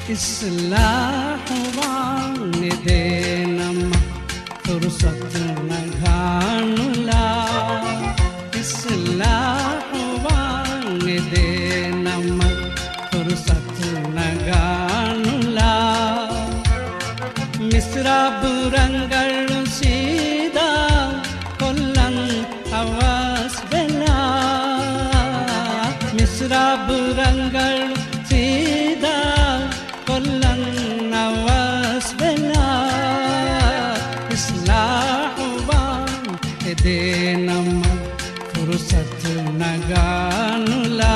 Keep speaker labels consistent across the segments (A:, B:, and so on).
A: ඉස්ලාහුවන් දෙනම ෆුර්සත් නගානුලා ඉස්ලාහුවන් දෙනම ෆුර්සත් නගානුලා මිස්රාබුරංගල් සීදා කොල්ලන් hours වෙලා මිස්රාබුරංගල් සීදා කොල්ලන් hours වෙලා ඉස්ලාහුවන් දෙනම ෆුර්සත් නගානුලා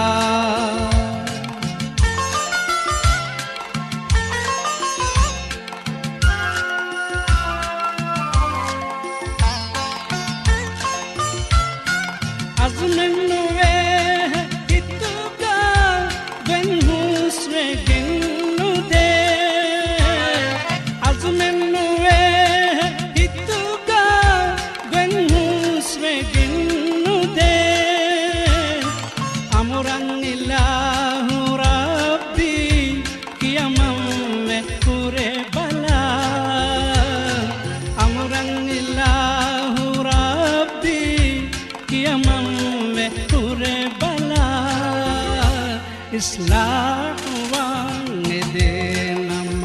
A: ඉස්ලාහුවන් දෙනම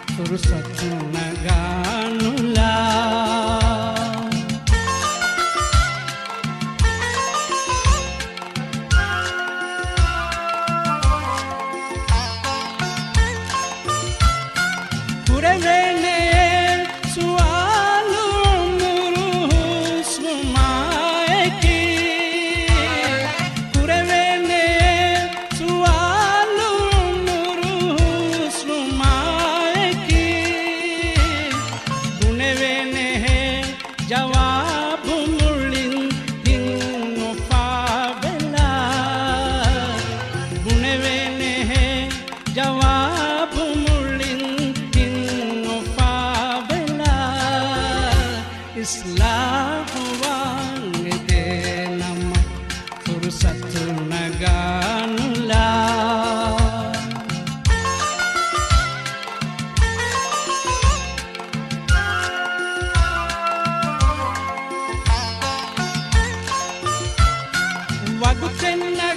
A: ෆුර්සත් නගානුලා කුරවෙනේ සුවාලු මුරුස් මායකි जवाब मुलिन दिनो पावेला बुनेवेने है जवाब मुलिन दिनो पावेला इस्लाहुवन देनम फुर्सत नगानुला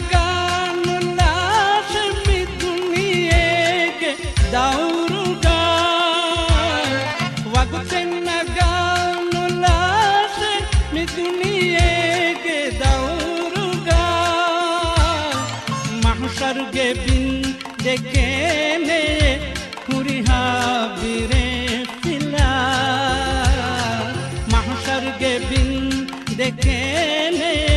A: නගානුලා ශමි දුනියේගේ දවුරුගා වගුතෙන් නගානුලා ශමි දුනියේගේ දවුරුගා මහෂර්ගේ බින් දෙකේනේ කුරිහා බිරේ ෆිලා මහෂර්ගේ බින් දෙකේනේ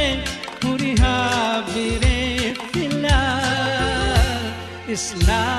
A: කුරිහා බිරේ ෆිලා ඉස්ලාම්